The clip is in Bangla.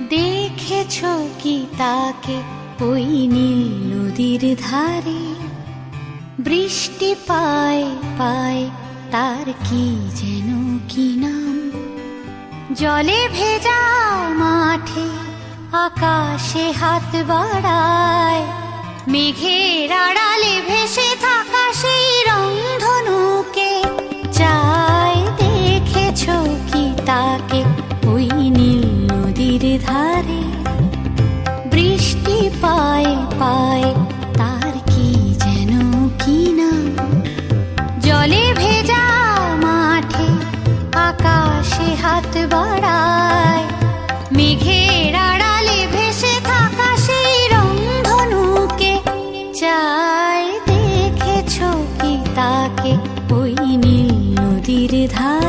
দেখেছো কি তাকে ওই নীল নদীর ধারে? বৃষ্টি পায় পায় তার কি যেন কি নাম। জলে ভেজা মাঠে আকাশে হাত বাড়ায়, মেঘের আড়ালে ভেসে থাকা সেই রংধনুকে চায়। দেখেছো কি তাকে ওই নীল নদীর ধারে? বৃষ্টি পায় পায় তার কি যেন কি নাম। জলে ভেজা মাঠে আকাশে হাত বাড়ায়, মেঘের আড়ালে ভেসে থাকা সেই রংধনুকে চায়। দেখেছো কি তাকে ওই নীল নদীর ধারে?